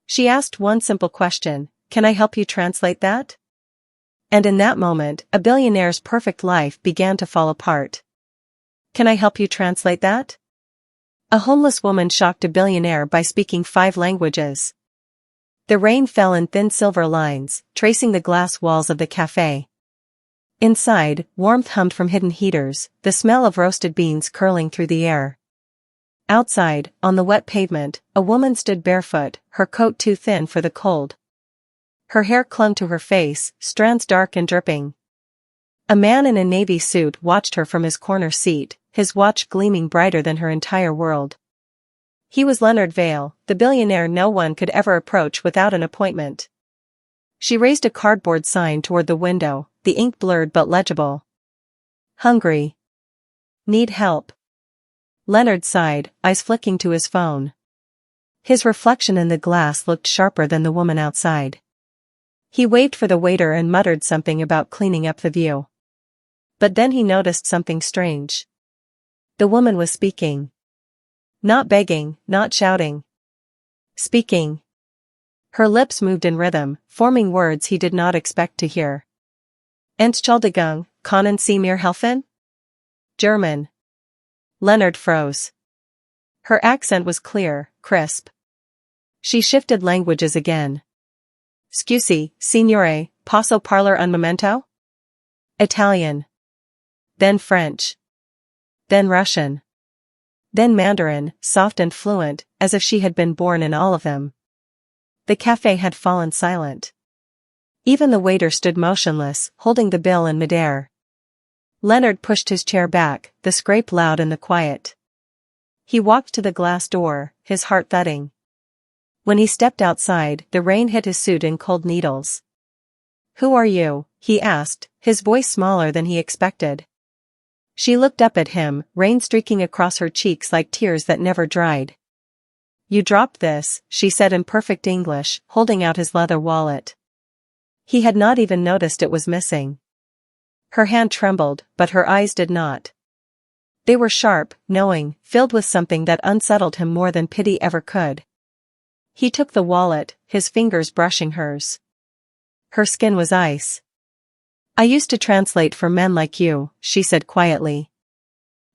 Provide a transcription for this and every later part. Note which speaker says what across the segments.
Speaker 1: She asked one simple question, "Can I help you translate that?" And in that moment, a billionaire's perfect life began to fall apart. "Can I help you translate that?" A homeless woman shocked a billionaire by speaking 5 languages. The rain fell in thin silver lines, tracing the glass walls of the café. Inside, warmth hummed from hidden heaters, the smell of roasted beans curling through the air. Outside, on the wet pavement, a woman stood barefoot, her coat too thin for the cold. Her hair clung to her face, strands dark and dripping. A man in a navy suit watched her from his corner seat, his watch gleaming brighter than her entire world. He was Leonard Vale, the billionaire no one could ever approach without an appointment. She raised a cardboard sign toward the window, the ink blurred but legible. "Hungry. Need help." Leonard sighed, eyes flicking to his phone. His reflection in the glass looked sharper than the woman outside. He waved for the waiter and muttered something about cleaning up the view. But then he noticed something strange. The woman was speaking. Not begging, not shouting. Speaking. Her lips moved in rhythm, forming words he did not expect to hear. Entschuldigung, können Sie mir helfen? German. Leonard froze. Her accent was clear, crisp. She shifted languages again. Scusi, signore, posso parlar un momento? Italian. Then French. Then Russian. Then Mandarin, soft and fluent, as if she had been born in all of them. The café had fallen silent. Even the waiter stood motionless, holding the bill in midair. Leonard pushed his chair back, the scrape loud in the quiet. He walked to the glass door, his heart thudding. When he stepped outside, the rain hit his suit in cold needles. "Who are you?" he asked, his voice smaller than he expected. She looked up at him, rain streaking across her cheeks like tears that never dried. "You dropped this," she said in perfect English, holding out his leather wallet. He had not even noticed it was missing. Her hand trembled, but her eyes did not. They were sharp, knowing, filled with something that unsettled him more than pity ever could. He took the wallet, his fingers brushing hers. Her skin was ice. "I used to translate for men like you," she said quietly.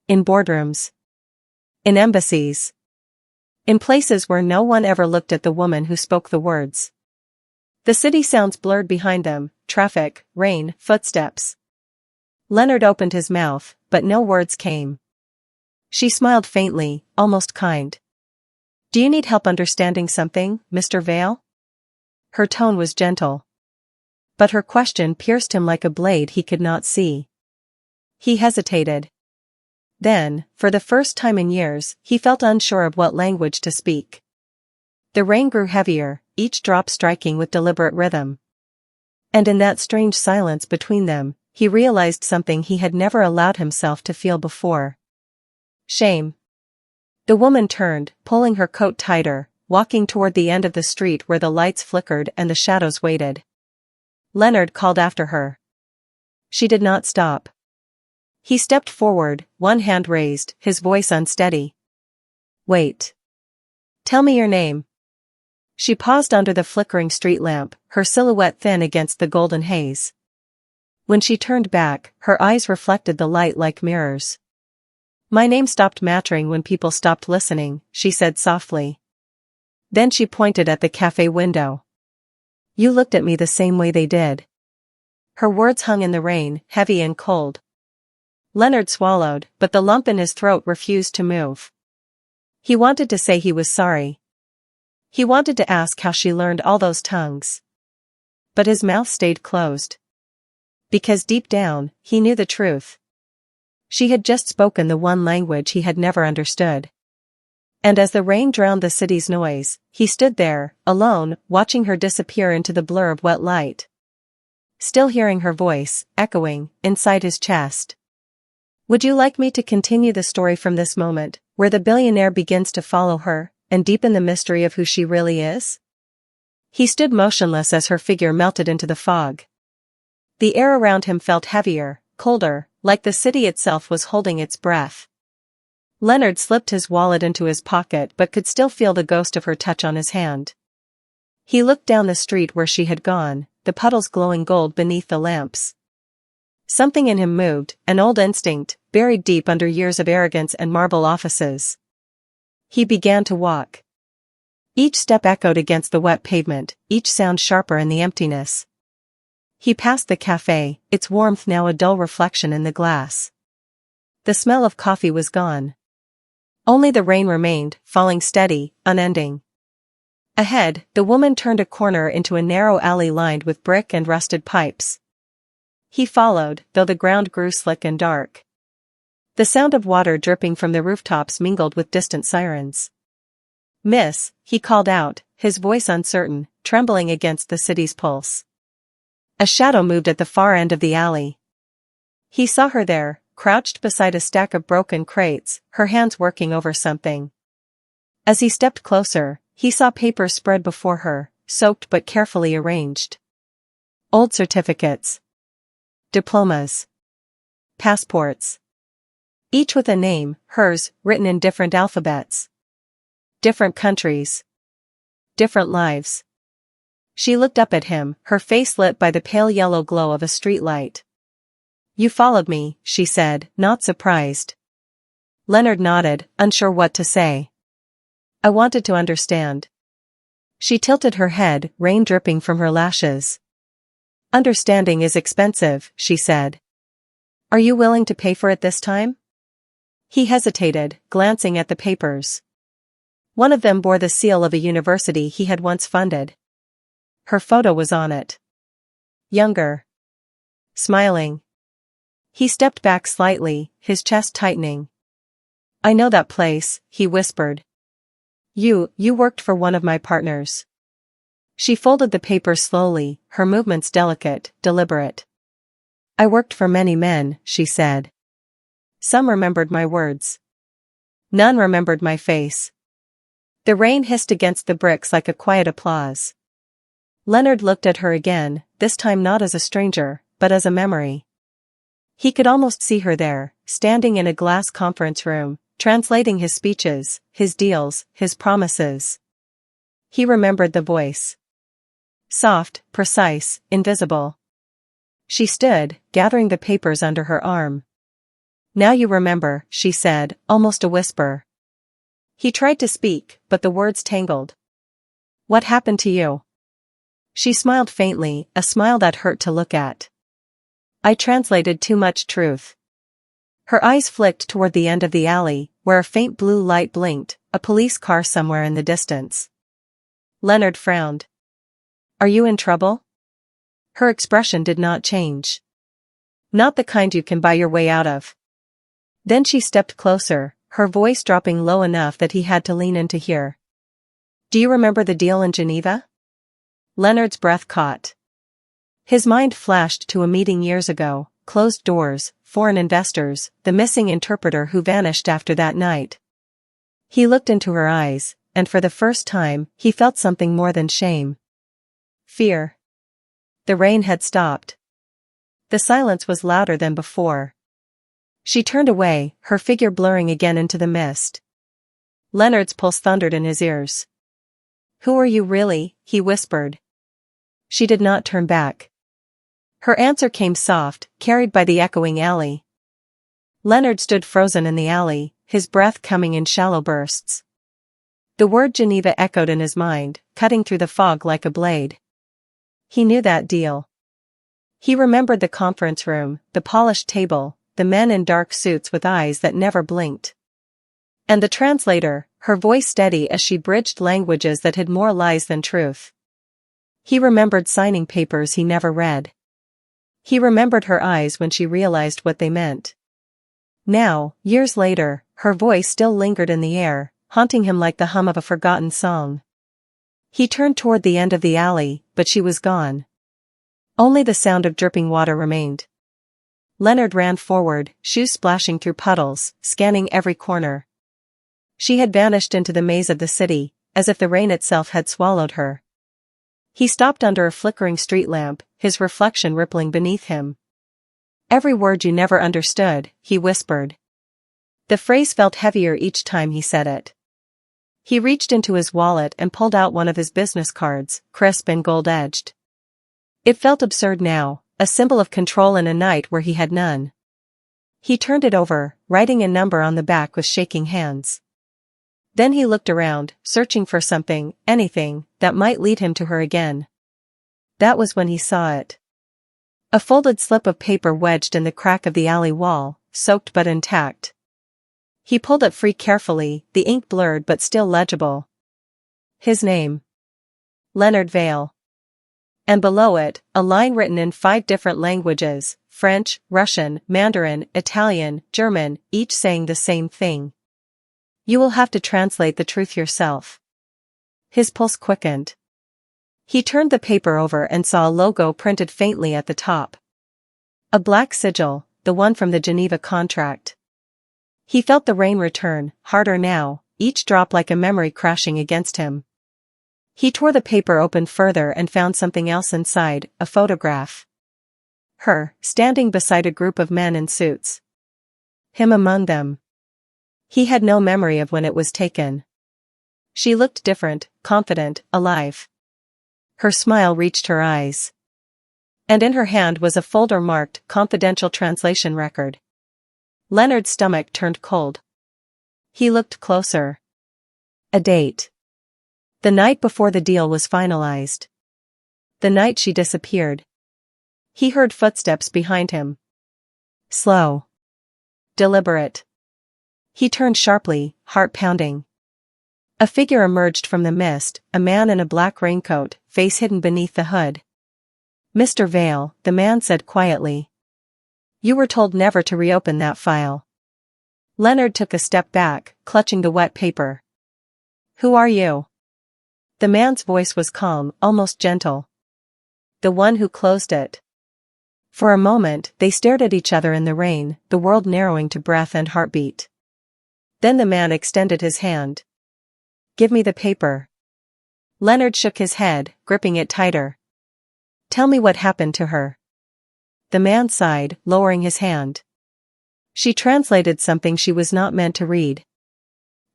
Speaker 1: "In boardrooms. In embassies. In places where no one ever looked at the woman who spoke the words." The city sounds blurred behind them, traffic, rain, footsteps. Leonard opened his mouth, but no words came. She smiled faintly, almost kind. "Do you need help understanding something, Mr. Vale?" Her tone was gentle. But her question pierced him like a blade he could not see. He hesitated. Then, for the first time in years, he felt unsure of what language to speak. The rain grew heavier, each drop striking with deliberate rhythm. And in that strange silence between them, he realized something he had never allowed himself to feel before. Shame. The woman turned, pulling her coat tighter, walking toward the end of the street where the lights flickered and the shadows waited. Leonard called after her. She did not stop. He stepped forward, one hand raised, his voice unsteady. "Wait. Tell me your name." She paused under the flickering street lamp, her silhouette thin against the golden haze. When she turned back, her eyes reflected the light like mirrors. "My name stopped mattering when people stopped listening," she said softly. Then she pointed at the cafe window. "You looked at me the same way they did." Her words hung in the rain, heavy and cold. Leonard swallowed, but the lump in his throat refused to move. He wanted to say he was sorry. He wanted to ask how she learned all those tongues. But his mouth stayed closed. Because deep down, he knew the truth. She had just spoken the one language he had never understood. And as the rain drowned the city's noise, he stood there, alone, watching her disappear into the blur of wet light. Still hearing her voice, echoing, inside his chest. Would you like me to continue the story from this moment, where the billionaire begins to follow her, and deepen the mystery of who she really is? He stood motionless as her figure melted into the fog. The air around him felt heavier, colder, like the city itself was holding its breath. Leonard slipped his wallet into his pocket but could still feel the ghost of her touch on his hand. He looked down the street where she had gone, the puddles glowing gold beneath the lamps. Something in him moved, an old instinct, buried deep under years of arrogance and marble offices. He began to walk. Each step echoed against the wet pavement, each sound sharper in the emptiness. He passed the café, its warmth now a dull reflection in the glass. The smell of coffee was gone. Only the rain remained, falling steady, unending. Ahead, the woman turned a corner into a narrow alley lined with brick and rusted pipes. He followed, though the ground grew slick and dark. The sound of water dripping from the rooftops mingled with distant sirens. "Miss," he called out, his voice uncertain, trembling against the city's pulse. A shadow moved at the far end of the alley. He saw her there, crouched beside a stack of broken crates, her hands working over something. As he stepped closer, he saw papers spread before her, soaked but carefully arranged. Old certificates. Diplomas. Passports. Each with a name, hers, written in different alphabets. Different countries. Different lives. She looked up at him, her face lit by the pale yellow glow of a streetlight. "You followed me," she said, not surprised. Leonard nodded, unsure what to say. "I wanted to understand." She tilted her head, rain dripping from her lashes. "Understanding is expensive," she said. "Are you willing to pay for it this time?" He hesitated, glancing at the papers. One of them bore the seal of a university he had once funded. Her photo was on it. Younger. Smiling. He stepped back slightly, his chest tightening. "I know that place," he whispered. You worked for one of my partners." She folded the paper slowly, her movements delicate, deliberate. "I worked for many men," she said. "Some remembered my words. None remembered my face." The rain hissed against the bricks like a quiet applause. Leonard looked at her again, this time not as a stranger, but as a memory. He could almost see her there, standing in a glass conference room, translating his speeches, his deals, his promises. He remembered the voice. Soft, precise, invisible. She stood, gathering the papers under her arm. "Now you remember," she said, almost a whisper. He tried to speak, but the words tangled. "What happened to you?" She smiled faintly, a smile that hurt to look at. "I translated too much truth." Her eyes flicked toward the end of the alley, where a faint blue light blinked, a police car somewhere in the distance. Leonard frowned. "Are you in trouble?" Her expression did not change. "Not the kind you can buy your way out of." Then she stepped closer, her voice dropping low enough that he had to lean in to hear. "Do you remember the deal in Geneva?" Leonard's breath caught. His mind flashed to a meeting years ago, closed doors, foreign investors, the missing interpreter who vanished after that night. He looked into her eyes, and for the first time, he felt something more than shame. Fear. The rain had stopped. The silence was louder than before. She turned away, her figure blurring again into the mist. Leonard's pulse thundered in his ears. "Who are you really?" he whispered. She did not turn back. Her answer came soft, carried by the echoing alley. Leonard stood frozen in the alley, his breath coming in shallow bursts. The word Geneva echoed in his mind, cutting through the fog like a blade. He knew that deal. He remembered the conference room, the polished table, the men in dark suits with eyes that never blinked. And the translator, her voice steady as she bridged languages that had more lies than truth. He remembered signing papers he never read. He remembered her eyes when she realized what they meant. Now, years later, her voice still lingered in the air, haunting him like the hum of a forgotten song. He turned toward the end of the alley, but she was gone. Only the sound of dripping water remained. Leonard ran forward, shoes splashing through puddles, scanning every corner. She had vanished into the maze of the city, as if the rain itself had swallowed her. He stopped under a flickering street lamp, his reflection rippling beneath him. "Every word you never understood," he whispered. The phrase felt heavier each time he said it. He reached into his wallet and pulled out one of his business cards, crisp and gold-edged. It felt absurd now, a symbol of control in a night where he had none. He turned it over, writing a number on the back with shaking hands. Then he looked around, searching for something, anything, that might lead him to her again. That was when he saw it. A folded slip of paper wedged in the crack of the alley wall, soaked but intact. He pulled it free carefully, the ink blurred but still legible. His name. Leonard Vale. And below it, a line written in 5 different languages, French, Russian, Mandarin, Italian, German, each saying the same thing. You will have to translate the truth yourself. His pulse quickened. He turned the paper over and saw a logo printed faintly at the top. A black sigil, the one from the Geneva contract. He felt the rain return, harder now, each drop like a memory crashing against him. He tore the paper open further and found something else inside, a photograph. Her, standing beside a group of men in suits. Him among them. He had no memory of when it was taken. She looked different, confident, alive. Her smile reached her eyes. And in her hand was a folder marked Confidential Translation Record. Leonard's stomach turned cold. He looked closer. A date. The night before the deal was finalized. The night she disappeared. He heard footsteps behind him. Slow. Deliberate. He turned sharply, heart pounding. A figure emerged from the mist, a man in a black raincoat, face hidden beneath the hood. Mr. Vale, the man said quietly. You were told never to reopen that file. Leonard took a step back, clutching the wet paper. Who are you? The man's voice was calm, almost gentle. The one who closed it. For a moment, they stared at each other in the rain, the world narrowing to breath and heartbeat. Then the man extended his hand. Give me the paper. Leonard shook his head, gripping it tighter. Tell me what happened to her. The man sighed, lowering his hand. She translated something she was not meant to read.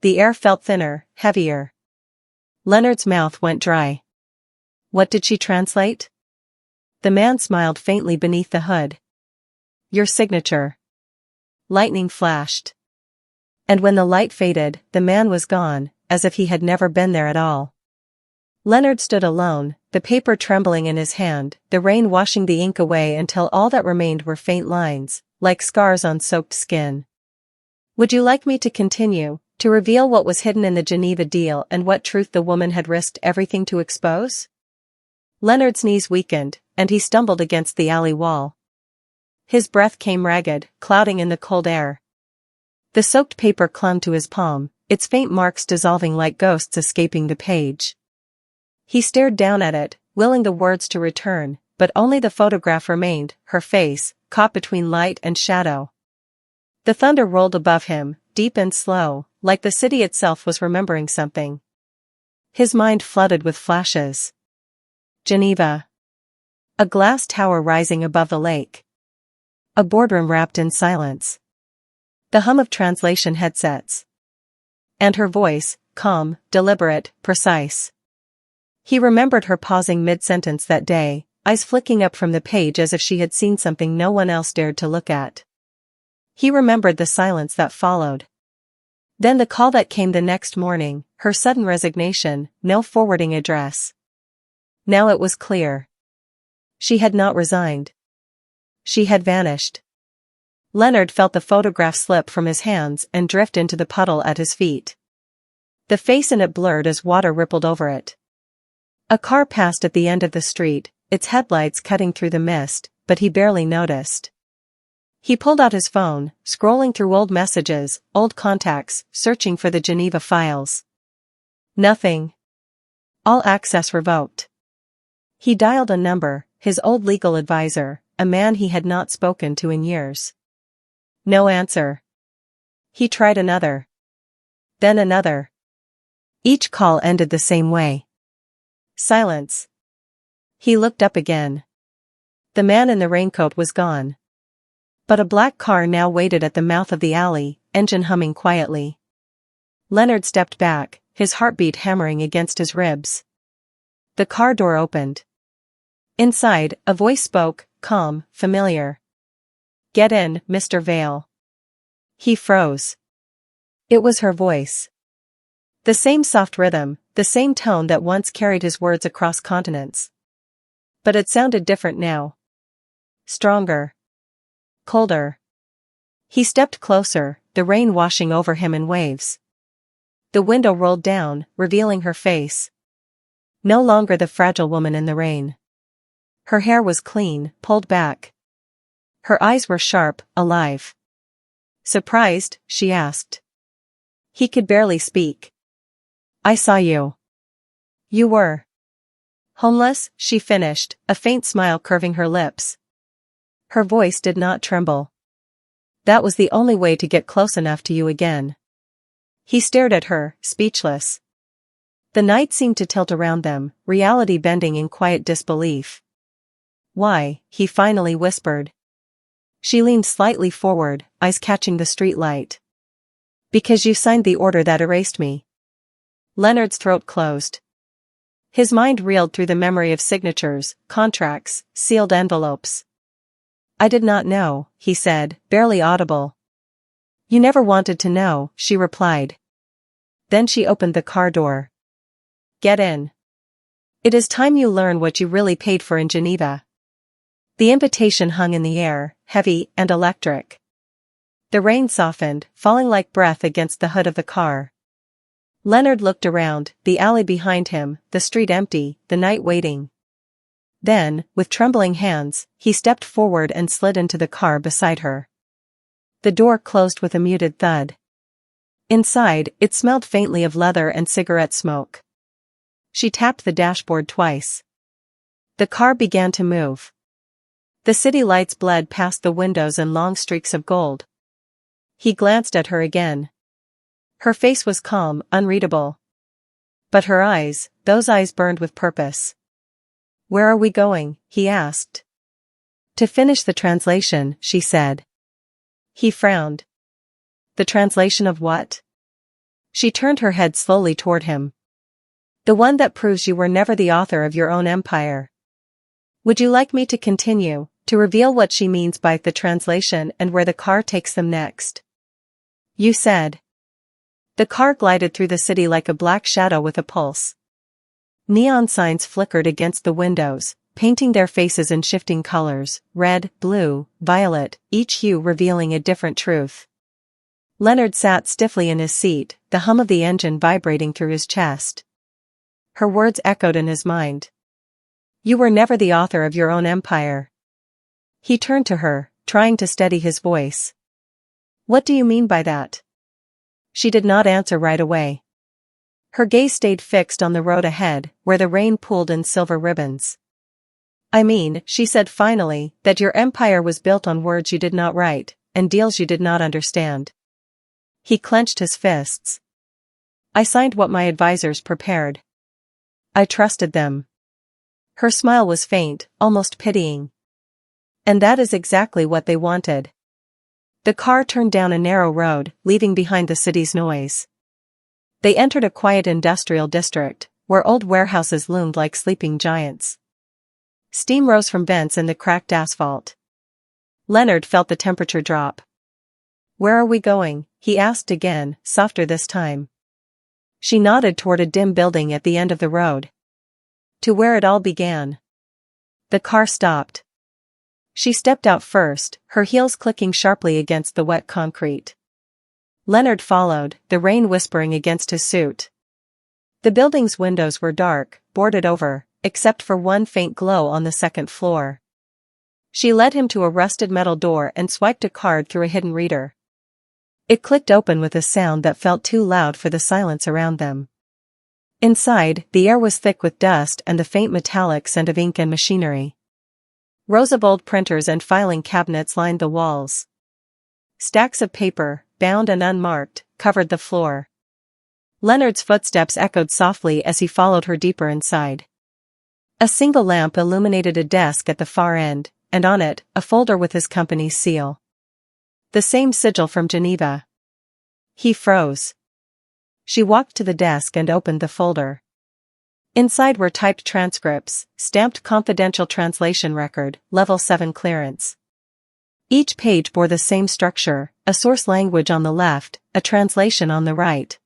Speaker 1: The air felt thinner, heavier. Leonard's mouth went dry. What did she translate? The man smiled faintly beneath the hood. Your signature. Lightning flashed. And when the light faded, the man was gone, as if he had never been there at all. Leonard stood alone, the paper trembling in his hand, the rain washing the ink away until all that remained were faint lines, like scars on soaked skin. Would you like me to continue, to reveal what was hidden in the Geneva deal and what truth the woman had risked everything to expose? Leonard's knees weakened, and he stumbled against the alley wall. His breath came ragged, clouding in the cold air. The soaked paper clung to his palm, its faint marks dissolving like ghosts escaping the page. He stared down at it, willing the words to return, but only the photograph remained, her face, caught between light and shadow. The thunder rolled above him, deep and slow, like the city itself was remembering something. His mind flooded with flashes. Geneva. A glass tower rising above the lake. A boardroom wrapped in silence. The hum of translation headsets. And her voice, calm, deliberate, precise. He remembered her pausing mid-sentence that day, eyes flicking up from the page as if she had seen something no one else dared to look at. He remembered the silence that followed. Then the call that came the next morning, her sudden resignation, no forwarding address. Now it was clear. She had not resigned. She had vanished. Leonard felt the photograph slip from his hands and drift into the puddle at his feet. The face in it blurred as water rippled over it. A car passed at the end of the street, its headlights cutting through the mist, but he barely noticed. He pulled out his phone, scrolling through old messages, old contacts, searching for the Geneva files. Nothing. All access revoked. He dialed a number, his old legal advisor, a man he had not spoken to in years. No answer. He tried another. Then another. Each call ended the same way. Silence. He looked up again. The man in the raincoat was gone. But a black car now waited at the mouth of the alley, engine humming quietly. Leonard stepped back, his heartbeat hammering against his ribs. The car door opened. Inside, a voice spoke, calm, familiar. "Get in, Mr. Vale." He froze. It was her voice. The same soft rhythm, the same tone that once carried his words across continents. But it sounded different now. Stronger. Colder. He stepped closer, the rain washing over him in waves. The window rolled down, revealing her face. No longer the fragile woman in the rain. Her hair was clean, pulled back. Her eyes were sharp, alive. "Surprised?" she asked. He could barely speak. "I saw you." "You were homeless," she finished, a faint smile curving her lips. Her voice did not tremble. "That was the only way to get close enough to you again." He stared at her, speechless. The night seemed to tilt around them, reality bending in quiet disbelief. "Why?" he finally whispered. She leaned slightly forward, eyes catching the street light. "Because you signed the order that erased me." Leonard's throat closed. His mind reeled through the memory of signatures, contracts, sealed envelopes. "I did not know," he said, barely audible. "You never wanted to know," she replied. Then she opened the car door. "Get in. It is time you learn what you really paid for in Geneva." The invitation hung in the air, heavy and electric. The rain softened, falling like breath against the hood of the car. Leonard looked around, the alley behind him, the street empty, the night waiting. Then, with trembling hands, he stepped forward and slid into the car beside her. The door closed with a muted thud. Inside, it smelled faintly of leather and cigarette smoke. She tapped the dashboard twice. The car began to move. The city lights bled past the windows in long streaks of gold. He glanced at her again. Her face was calm, unreadable. But her eyes, those eyes burned with purpose. "Where are we going?" he asked. "To finish the translation," she said. He frowned. "The translation of what?" She turned her head slowly toward him. "The one that proves you were never the author of your own empire." "Would you like me to continue, to reveal what she means by the translation and where the car takes them next?" "You said." The car glided through the city like a black shadow with a pulse. Neon signs flickered against the windows, painting their faces in shifting colors, red, blue, violet, each hue revealing a different truth. Leonard sat stiffly in his seat, the hum of the engine vibrating through his chest. Her words echoed in his mind. "You were never the author of your own empire." He turned to her, trying to steady his voice. "What do you mean by that?" She did not answer right away. Her gaze stayed fixed on the road ahead, where the rain pooled in silver ribbons. "I mean," she said finally, "that your empire was built on words you did not write, and deals you did not understand." He clenched his fists. "I signed what my advisors prepared. I trusted them." Her smile was faint, almost pitying. "And that is exactly what they wanted." The car turned down a narrow road, leaving behind the city's noise. They entered a quiet industrial district, where old warehouses loomed like sleeping giants. Steam rose from vents in the cracked asphalt. Leonard felt the temperature drop. "Where are we going?" he asked again, softer this time. She nodded toward a dim building at the end of the road. "To where it all began." The car stopped. She stepped out first, her heels clicking sharply against the wet concrete. Leonard followed, the rain whispering against his suit. The building's windows were dark, boarded over, except for one faint glow on the second floor. She led him to a rusted metal door and swiped a card through a hidden reader. It clicked open with a sound that felt too loud for the silence around them. Inside, the air was thick with dust and the faint metallic scent of ink and machinery. Rows of old printers and filing cabinets lined the walls. Stacks of paper, bound and unmarked, covered the floor. Leonard's footsteps echoed softly as he followed her deeper inside. A single lamp illuminated a desk at the far end, and on it, a folder with his company's seal. The same sigil from Geneva. He froze. She walked to the desk and opened the folder. Inside were typed transcripts, stamped confidential translation record, level 7 clearance. Each page bore the same structure, a source language on the left, a translation on the right.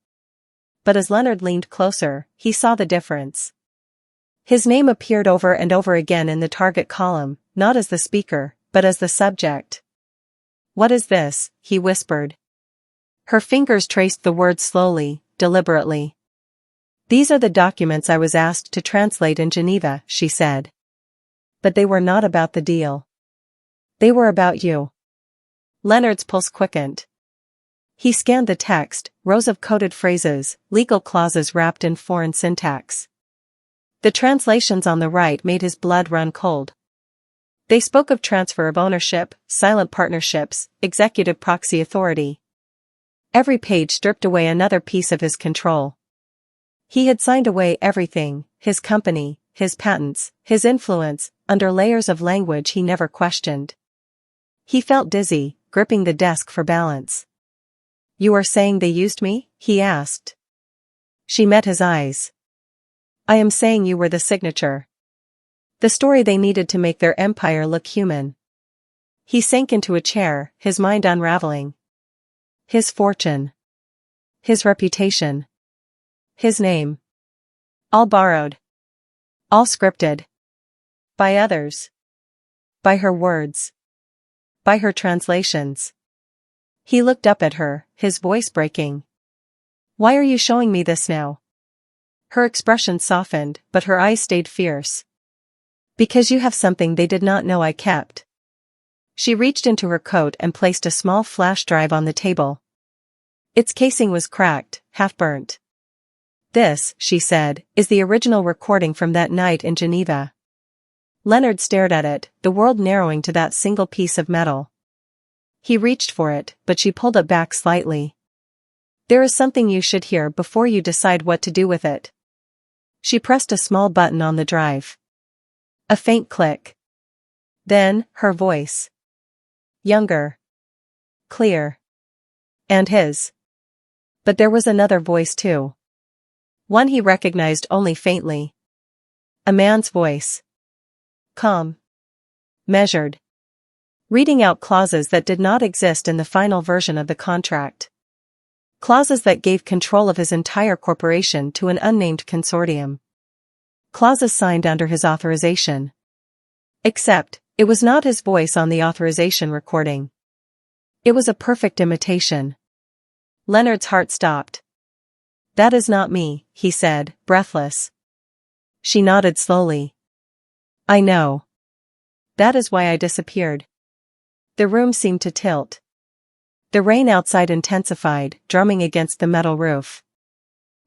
Speaker 1: But as Leonard leaned closer, he saw the difference. His name appeared over and over again in the target column, not as the speaker, but as the subject. "What is this?" he whispered. Her fingers traced the words slowly, deliberately. "These are the documents I was asked to translate in Geneva," she said. "But they were not about the deal. They were about you." Leonard's pulse quickened. He scanned the text, rows of coded phrases, legal clauses wrapped in foreign syntax. The translations on the right made his blood run cold. They spoke of transfer of ownership, silent partnerships, executive proxy authority. Every page stripped away another piece of his control. He had signed away everything, his company, his patents, his influence, under layers of language he never questioned. He felt dizzy, gripping the desk for balance. "You are saying they used me?" he asked. She met his eyes. "I am saying you were the signature. The story they needed to make their empire look human." He sank into a chair, his mind unraveling. His fortune. His reputation. His name. All borrowed. All scripted. By others. By her words. By her translations. He looked up at her, his voice breaking. "Why are you showing me this now?" Her expression softened, but her eyes stayed fierce. "Because you have something they did not know I kept." She reached into her coat and placed a small flash drive on the table. Its casing was cracked, half-burnt. "This," she said, "is the original recording from that night in Geneva." Leonard stared at it, the world narrowing to that single piece of metal. He reached for it, but she pulled it back slightly. "There is something you should hear before you decide what to do with it." She pressed a small button on the drive. A faint click. Then, her voice. Younger. Clear. And his. But there was another voice too. One he recognized only faintly. A man's voice. Calm. Measured. Reading out clauses that did not exist in the final version of the contract. Clauses that gave control of his entire corporation to an unnamed consortium. Clauses signed under his authorization. Except, it was not his voice on the authorization recording. It was a perfect imitation. Leonard's heart stopped. "That is not me," he said, breathless. She nodded slowly. "I know. That is why I disappeared." The room seemed to tilt. The rain outside intensified, drumming against the metal roof.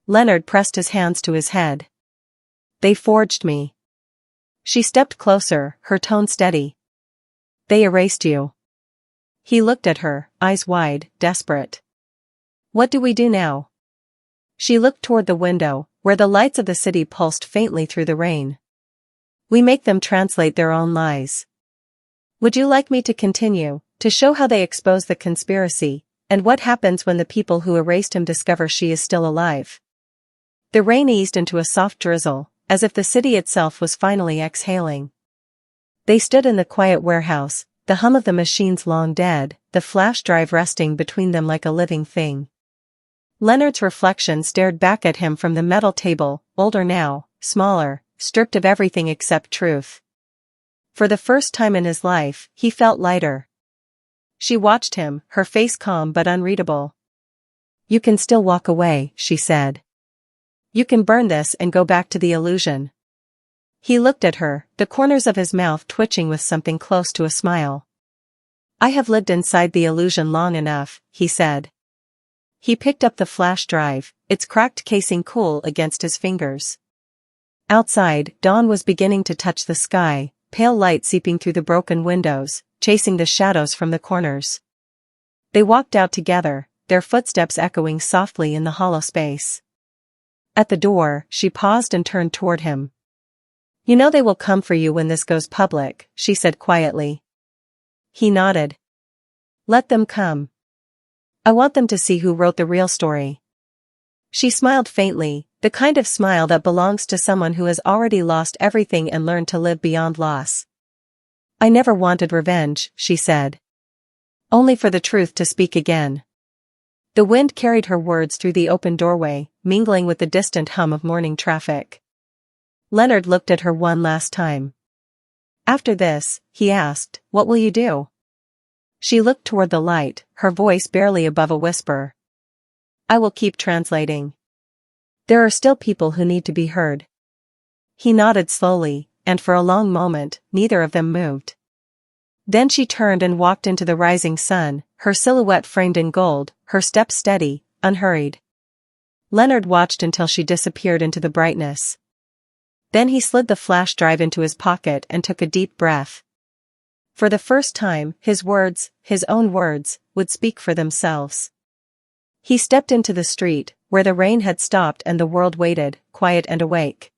Speaker 1: Leonard pressed his hands to his head. "They forged me." She stepped closer, her tone steady. "They erased you." He looked at her, eyes wide, desperate. "What do we do now?" She looked toward the window, where the lights of the city pulsed faintly through the rain. "We make them translate their own lies. Would you like me to continue, to show how they expose the conspiracy, and what happens when the people who erased him discover she is still alive?" The rain eased into a soft drizzle, as if the city itself was finally exhaling. They stood in the quiet warehouse, the hum of the machines long dead, the flash drive resting between them like a living thing. Leonard's reflection stared back at him from the metal table, older now, smaller, stripped of everything except truth. For the first time in his life, he felt lighter. She watched him, her face calm but unreadable. "You can still walk away," she said. "You can burn this and go back to the illusion." He looked at her, the corners of his mouth twitching with something close to a smile. "I have lived inside the illusion long enough," he said. He picked up the flash drive, its cracked casing cool against his fingers. Outside, dawn was beginning to touch the sky, pale light seeping through the broken windows, chasing the shadows from the corners. They walked out together, their footsteps echoing softly in the hollow space. At the door, she paused and turned toward him. "You know they will come for you when this goes public," she said quietly. He nodded. "Let them come. I want them to see who wrote the real story." She smiled faintly, the kind of smile that belongs to someone who has already lost everything and learned to live beyond loss. I never wanted revenge, she said. Only for the truth to speak again. The wind carried her words through the open doorway, mingling with the distant hum of morning traffic. Leonard looked at her one last time. After this, he asked, what will you do? She looked toward the light, her voice barely above a whisper. I will keep translating. There are still people who need to be heard. He nodded slowly, and for a long moment, neither of them moved. Then she turned and walked into the rising sun, her silhouette framed in gold, her steps steady, unhurried. Leonard watched until she disappeared into the brightness. Then he slid the flash drive into his pocket and took a deep breath. For the first time, his words, his own words, would speak for themselves. He stepped into the street, where the rain had stopped and the world waited, quiet and awake.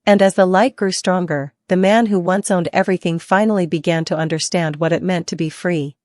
Speaker 1: And as the light grew stronger, the man who once owned everything finally began to understand what it meant to be free.